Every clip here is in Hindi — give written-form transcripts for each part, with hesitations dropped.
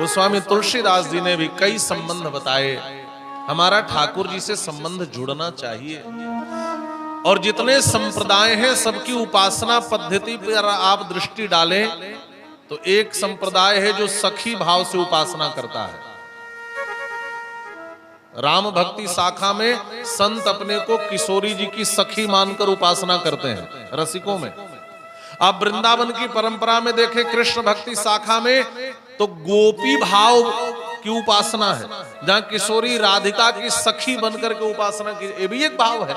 गोस्वामी तुलसीदास जी ने भी कई संबंध बताए। हमारा ठाकुर जी से संबंध जुड़ना चाहिए। और जितने संप्रदाय हैं सबकी उपासना पद्धति पर आप दृष्टि डालें तो एक संप्रदाय है जो सखी भाव से उपासना करता है। राम भक्ति शाखा में संत अपने को किशोरी जी की सखी मानकर उपासना करते हैं रसिकों में। आप वृंदावन की परंपरा में देखें कृष्ण भक्ति शाखा में तो गोपी भाव की उपासना है, जहां किशोरी राधिका की सखी बनकर के उपासना की, ये भी एक भाव है।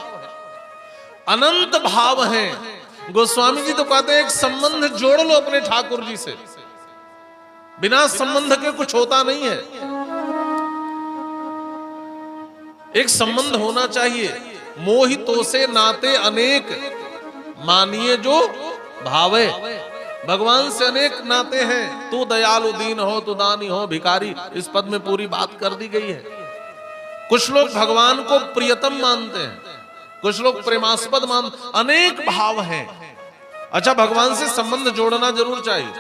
अनंत भाव हैं। गोस्वामी जी तो कहते हैं एक संबंध जोड़ लो अपने ठाकुर जी से, बिना संबंध के कुछ होता नहीं है। एक संबंध होना चाहिए। मोहितों से नाते अनेक मानिए जो भावे। भगवान से अनेक नाते हैं। तू दयालु दीन हो, तू दानी हो, भिखारी, इस पद में पूरी बात कर दी गई है। कुछ लोग भगवान को प्रियतम मानते हैं, कुछ लोग प्रेमास्पद मानते, अनेक भाव हैं। अच्छा, भगवान से संबंध जोड़ना जरूर चाहिए।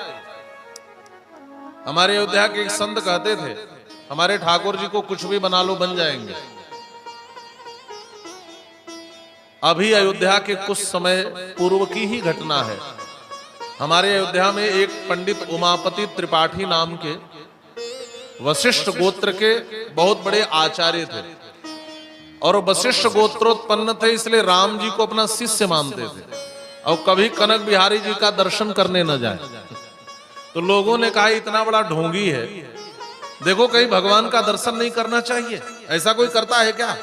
हमारे अयोध्या के एक संत कहते थे हमारे ठाकुर जी को कुछ भी बना लो बन जाएंगे। अभी अयोध्या के कुछ समय पूर्व की ही घटना है। हमारे अयोध्या में एक पंडित उमापति त्रिपाठी नाम के वशिष्ठ गोत्र के बहुत बड़े आचार्य थे, और वशिष्ठ गोत्रोत्पन्न थे, इसलिए राम जी को अपना शिष्य मानते थे और कभी कनक बिहारी जी का दर्शन करने न जाए। तो लोगों ने कहा इतना बड़ा ढोंगी है, देखो कहीं भगवान का दर्शन नहीं करना चाहिए, ऐसा कोई करता है क्या?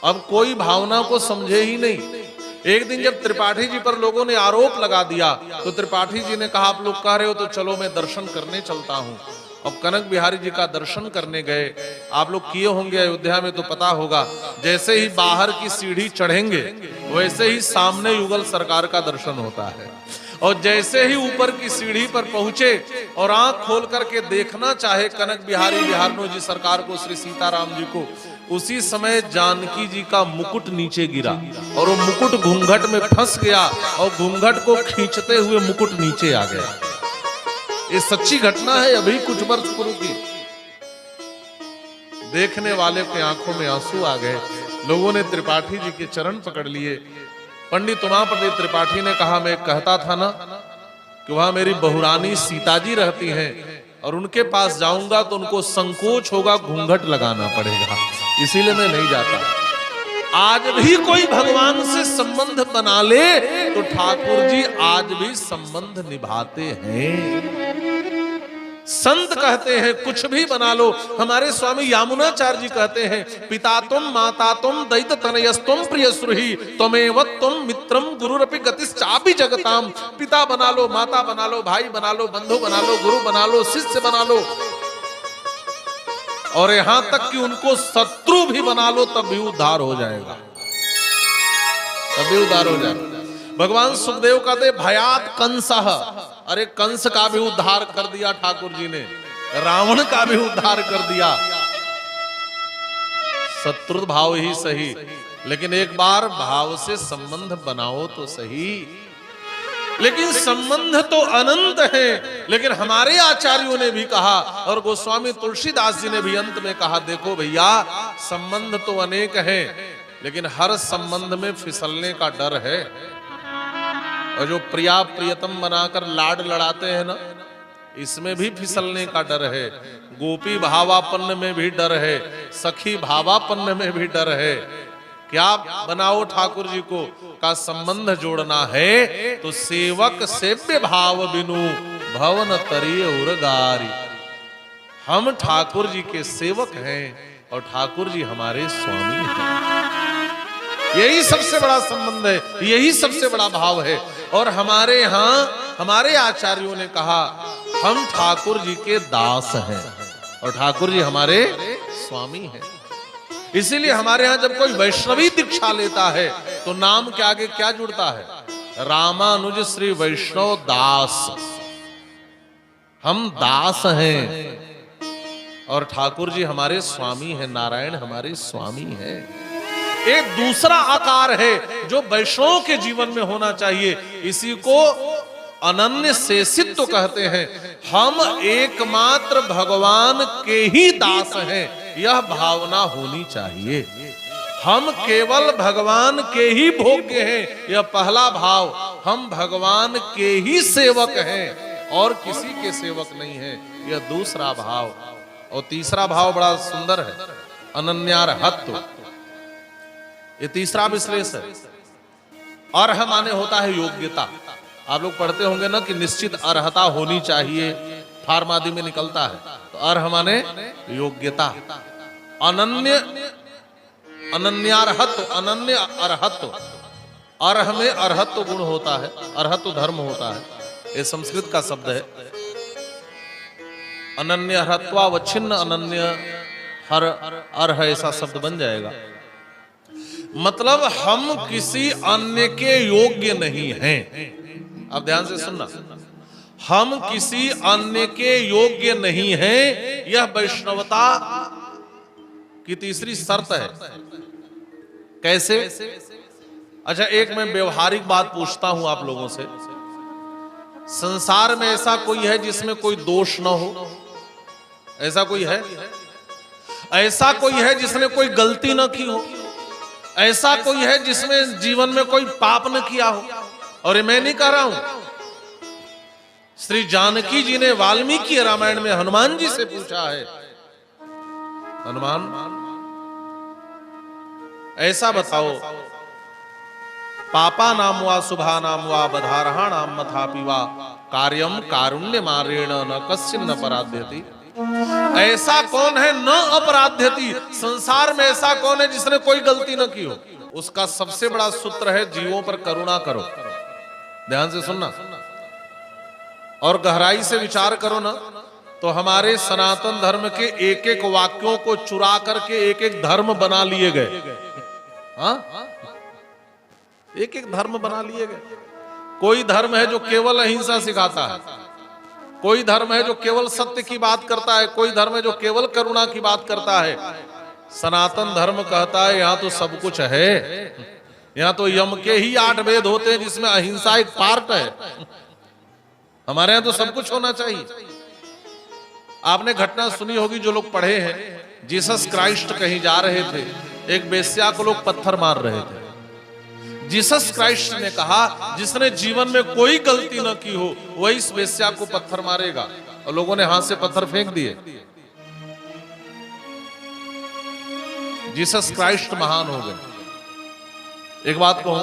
अब कोई भावना को समझे ही नहीं। एक दिन जब त्रिपाठी जी पर लोगों ने आरोप लगा दिया तो त्रिपाठी जी ने कहा आप लोग कह रहे हो तो चलो मैं दर्शन करने चलता हूं। अब कनक बिहारी जी का दर्शन करने गए। आप लोग किए होंगे अयोध्या में तो पता होगा, जैसे ही बाहर की सीढ़ी चढ़ेंगे वैसे ही सामने युगल सरकार का दर्शन होता है। और जैसे ही ऊपर की सीढ़ी पर पहुंचे और आंख खोल करके देखना चाहे कनक बिहारी बिहारनो जी सरकार को, श्री सीताराम जी को, उसी समय जानकी जी का मुकुट नीचे गिरा और वो मुकुट घूंघट में फंस गया और घूंघट को खींचते हुए मुकुट नीचे आ गया। ये सच्ची घटना है, अभी कुछ वर्ष पूर्व की। देखने वाले के आंखों में आंसू आ गए। लोगों ने त्रिपाठी जी के चरण पकड़ लिए। पंडित उमापति त्रिपाठी ने कहा मैं कहता था ना कि वहां मेरी बहुरानी सीता जी रहती हैं और उनके पास जाऊंगा तो उनको संकोच होगा, घूंघट लगाना पड़ेगा, इसीलिए मैं नहीं जाता। आज भी कोई भगवान से संबंध बना ले तो ठाकुर जी आज भी संबंध निभाते हैं। संत कहते हैं कुछ भी बना लो। हमारे स्वामी यामुनाचार्य जी कहते हैं पिता तुम, माता तुम, दैत तनयस्तुम, प्रिय सुरही त्वमेव तुम, मित्रम गुरुरपि गतिश्चापि जगताम। पिता बना लो, माता बना लो, भाई बना लो, बंधु बना लो, गुरु बना लो, शिष्य बना लो, और यहां तक कि उनको शत्रु भी बना लो तब भी उद्धार हो जाएगा, तभी उद्धार हो जाएगा। भगवान सुखदेव कहते भयात कंसः, अरे कंस का भी उद्धार कर दिया ठाकुर जी ने, रावण का भी उद्धार कर दिया। शत्रु भाव ही सही, लेकिन एक बार भाव से संबंध बनाओ तो सही। लेकिन संबंध तो अनंत है। लेकिन हमारे आचार्यों ने भी कहा और गोस्वामी तुलसीदास जी ने भी अंत में कहा देखो भैया, संबंध तो अनेक हैं, लेकिन हर संबंध में फिसलने का डर है। और जो प्रिया प्रियतम बनाकर लाड लड़ाते हैं ना, इसमें भी फिसलने का डर है। गोपी भावापन्न में भी डर है, सखी भावापन्न में भी डर है। क्या बनाओ ठाकुर जी को का संबंध जोड़ना है तो सेवक सेव्य भाव बिनु भवन तरिय उरगारी। हम ठाकुर जी के सेवक हैं और ठाकुर जी हमारे स्वामी हैं। यही सबसे बड़ा संबंध है, यही सबसे बड़ा भाव है। और हमारे यहाँ हमारे आचार्यों ने कहा हम ठाकुर जी के दास हैं और ठाकुर जी हमारे स्वामी हैं। इसीलिए हमारे यहाँ जब कोई वैष्णवी दीक्षा लेता है तो नाम के आगे क्या जुड़ता है? रामानुज श्री वैष्णव दास। हम दास हैं और ठाकुर जी हमारे स्वामी हैं, नारायण हमारे स्वामी हैं। एक दूसरा आकार है जो वैष्णव के जीवन में होना चाहिए। इसी को अनन्य शेषित्व कहते हैं। हम एकमात्र भगवान के ही दास हैं, यह भावना होनी चाहिए। हम केवल भगवान के ही भोग्य हैं, यह पहला भाव। हम भगवान के ही सेवक हैं और किसी के सेवक नहीं है, यह दूसरा भाव। और तीसरा भाव बड़ा सुंदर है, अनन्यार्हत्व। ये तीसरा विश्लेष है। अर्ह माने होता है योग्यता। आप लोग पढ़ते होंगे ना कि निश्चित अर्हता होनी चाहिए, फार्म आदि में निकलता है। तो अर्ह माने योग्यता। अनन्य, अनन्यार्हत्व, अनन्य अर्हत्व। अर्ह में अर्हत्व गुण होता है, अर्हत्व धर्म होता है। ये संस्कृत का शब्द है। अनन्य अर्हत्वावच्छिन्न अनन्य हर अर्ह, ऐसा शब्द बन जाएगा। मतलब हम किसी अन्य के योग्य नहीं हैं। अब ध्यान से सुनना, हम किसी अन्य के योग्य नहीं हैं, यह वैष्णवता की तीसरी शर्त है। कैसे? अच्छा, एक मैं व्यवहारिक बात पूछता हूं आप लोगों से। संसार में ऐसा कोई है जिसमें कोई दोष ना हो? ऐसा कोई है? ऐसा कोई है जिसने कोई गलती न की हो? ऐसा कोई है जिसमें जीवन में कोई पाप न किया हो? और मैं नहीं कह रहा हूं, श्री जानकी जी ने वाल्मीकि रामायण में हनुमान जी से पूछा है, हनुमान ऐसा बताओ, पापा नाम वा शुभा नाम वा बधारहा नाम मथापि वा कार्यम कारुण्य मारेण न कश्चिन न पराध्यति। ऐसा कौन है न अपराध्यति? संसार में ऐसा कौन है जिसने कोई गलती न की हो? उसका सबसे बड़ा सूत्र है, जीवों पर करुणा करो। ध्यान से सुनना और गहराई से विचार करो ना, तो हमारे सनातन धर्म के एक एक वाक्यों को चुरा करके एक एक धर्म बना लिए गए। हाँ, एक एक धर्म बना लिए गए। कोई धर्म है जो केवल अहिंसा सिखाता है, कोई धर्म है जो केवल सत्य की बात करता है, कोई धर्म है जो केवल करुणा की बात करता है। सनातन धर्म कहता है यहां तो सब कुछ है, यहां तो यम के ही 8 वेद होते हैं जिसमें अहिंसा एक पार्ट है। हमारे यहां तो सब कुछ होना चाहिए। आपने घटना सुनी होगी, जो लोग पढ़े हैं, जीसस क्राइस्ट कहीं जा रहे थे, एक वेश्या को लोग पत्थर मार रहे थे। जीसस क्राइस्ट ने कहा, जिसने जीवन में कोई गलती न की हो वही इस वेश्या को पत्थर मारेगा। और लोगों ने हाथ से पत्थर फेंक दिए। जीसस क्राइस्ट महान हो गए। एक बात कहूं,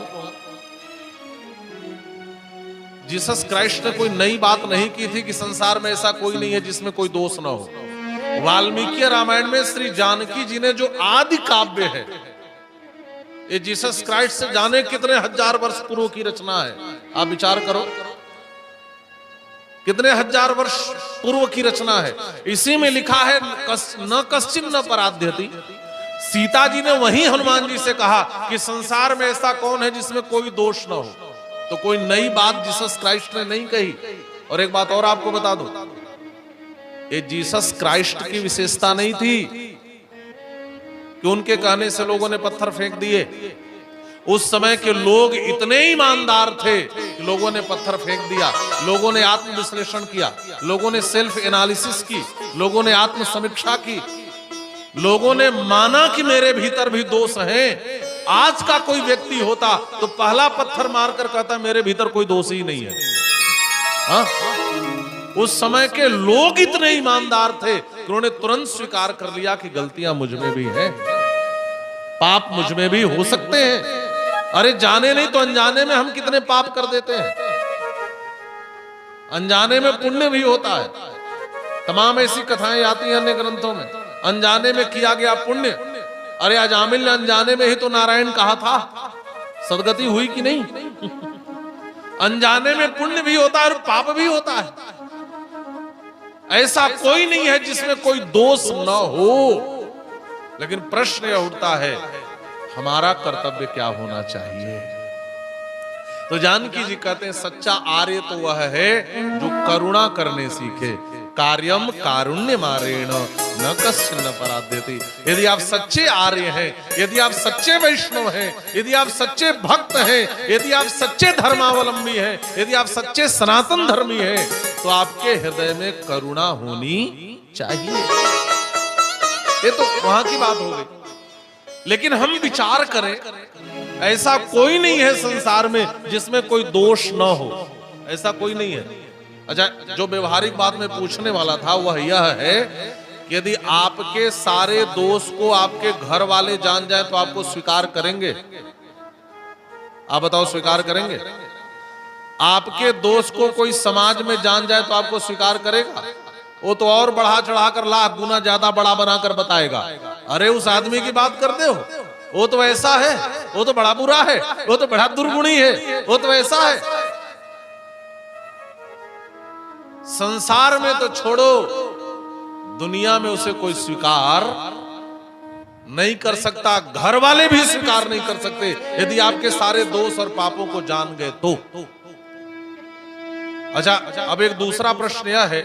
जीसस क्राइस्ट ने कोई नई बात नहीं की थी कि संसार में ऐसा कोई नहीं है जिसमें कोई दोष ना हो। वाल्मीकि रामायण में श्री जानकी जी ने जो आदि काव्य है, ये जीसस क्राइस्ट से जाने कितने हजार वर्ष पूर्व की रचना है। आप विचार करो, कितने हजार वर्ष पूर्व की रचना है। इसी में लिखा है न कश्चिन न पराध्यति। सीता जी ने वही हनुमान जी से कहा कि संसार में ऐसा कौन है जिसमें कोई दोष ना हो। तो कोई नई बात जीसस क्राइस्ट ने नहीं कही। और एक बात और आपको बता दूं, ये जीसस क्राइस्ट की विशेषता नहीं थी कि उनके कहने से लोगों ने पत्थर फेंक दिए। उस समय के लोग इतने ईमानदार थे कि लोगों ने पत्थर फेंक दिया। लोगों ने आत्मविश्लेषण किया, लोगों ने सेल्फ एनालिसिस की, लोगों ने आत्म समीक्षा की, लोगों ने माना कि मेरे भीतर भी दोष हैं। आज का कोई व्यक्ति होता तो पहला पत्थर मारकर कहता मेरे भीतर कोई दोष ही नहीं है। हाँ? उस समय के लोग इतने ईमानदार थे कि उन्होंने तुरंत स्वीकार कर लिया कि गलतियां मुझ में भी हैं, पाप मुझ में भी हो सकते हैं। अरे जाने नहीं तो अनजाने में हम कितने पाप कर देते हैं। अनजाने में पुण्य भी होता है। तमाम ऐसी कथाएं आती हैं अन्य ग्रंथों में, अनजाने में किया गया पुण्य। अरे अजामिल ने अनजाने में ही तो नारायण कहा था, सदगति हुई कि नहीं? अनजाने में पुण्य भी होता है और पाप भी होता है। ऐसा कोई नहीं है जिसमें कोई दोष न हो। लेकिन प्रश्न यह उठता है, हमारा कर्तव्य क्या होना चाहिए? तो जानकी जी कहते हैं, सच्चा आर्य तो वह है जो करुणा करने सीखे। कार्यम कारुण्य मारेण न कश्चिन्न पराध्यति। यदि आप सच्चे आर्य हैं, यदि आप सच्चे वैष्णव हैं, यदि आप सच्चे भक्त हैं, यदि आप सच्चे धर्मावलंबी हैं, यदि आप सच्चे सनातन धर्मी हैं, तो आपके हृदय में करुणा होनी चाहिए। ये तो वहां की बात हो गई। लेकिन हम विचार करें, ऐसा कोई नहीं है संसार में जिसमें कोई दोष न हो, ऐसा कोई नहीं है। अच्छा, जो व्यवहारिक बात में पूछने वाला था वह यह है कि यदि आपके सारे दोष को आपके घर वाले जान जाए तो आपको स्वीकार करेंगे? आप बताओ, स्वीकार करेंगे? आपके दोष को कोई समाज में जान जाए तो आपको स्वीकार करेगा? वो तो और बढ़ा चढ़ाकर लाख गुना ज्यादा बड़ा बनाकर बताएगा, अरे उस आदमी की बात करते हो, वो तो ऐसा है, वो तो बड़ा बुरा है, वो तो बड़ा दुर्गुणी है, वो तो ऐसा है। संसार में तो छोड़ो, दुनिया में उसे कोई स्वीकार नहीं कर सकता, घर वाले भी स्वीकार नहीं कर सकते यदि आपके सारे दोष और पापों को जान गए तो। अच्छा, अब एक दूसरा प्रश्न यह है,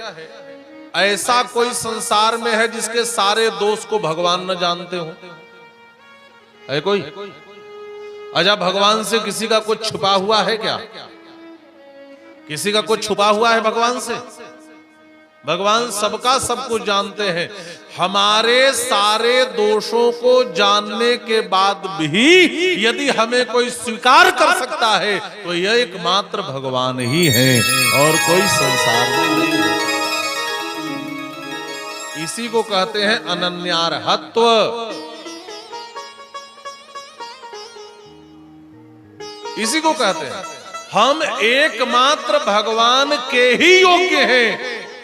ऐसा कोई संसार में है जिसके सारे दोष को भगवान न जानते हो? है कोई? अच्छा, भगवान से किसी का कुछ छुपा हुआ है क्या? किसी का कुछ छुपा हुआ है भगवान से? भगवान सबका सब कुछ जानते हैं। हमारे सारे दोषों को जानने के बाद भी यदि हमें कोई स्वीकार कर सकता है तो यह एकमात्र भगवान ही है और कोई संसार में नहीं है। इसी को कहते हैं अनन्यार्हत्व। इसी को कहते हैं हम एकमात्र भगवान के ही योग्य हैं।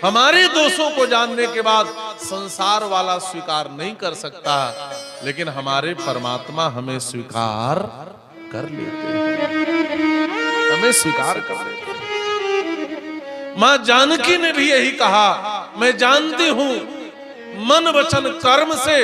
हमारे दोषों को जानने के बाद संसार वाला स्वीकार नहीं कर सकता, लेकिन हमारे परमात्मा हमें स्वीकार कर लेते हैं, हमें स्वीकार कर लेते हैं। मां जानकी ने भी यही कहा, मैं जानती हूं मन वचन कर्म से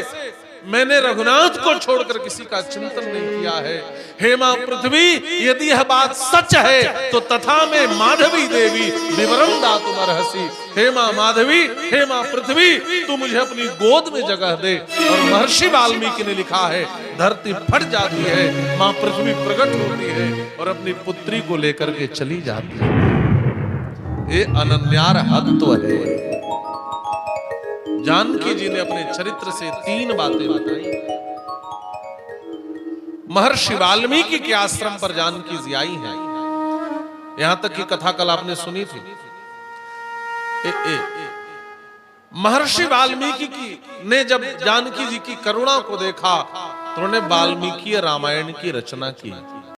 मैंने रघुनाथ को छोड़कर किसी का चिंतन नहीं किया है। हे मां पृथ्वी, यदि यह बात सच है तो तथा में माधवी देवी विवरम दातुम अर्हसि। हे मां माधवी, हे मां पृथ्वी, तू मुझे अपनी गोद में जगह दे। और महर्षि वाल्मीकि ने लिखा है, धरती फट जाती है, मां पृथ्वी प्रकट होती है और अपनी पुत्री को लेकर के चली जाती है। ये अनन्यार्हत्व है। जानकी जी ने अपने चरित्र से 3 बातें बताई। महर्षि वाल्मीकि के आश्रम पर जानकी जी आई हैं। यहां तक की कथा कल आपने सुनी थी। महर्षि वाल्मीकि ने जब जानकी जी की करुणा को देखा तो उन्होंने वाल्मीकि रामायण की रचना की।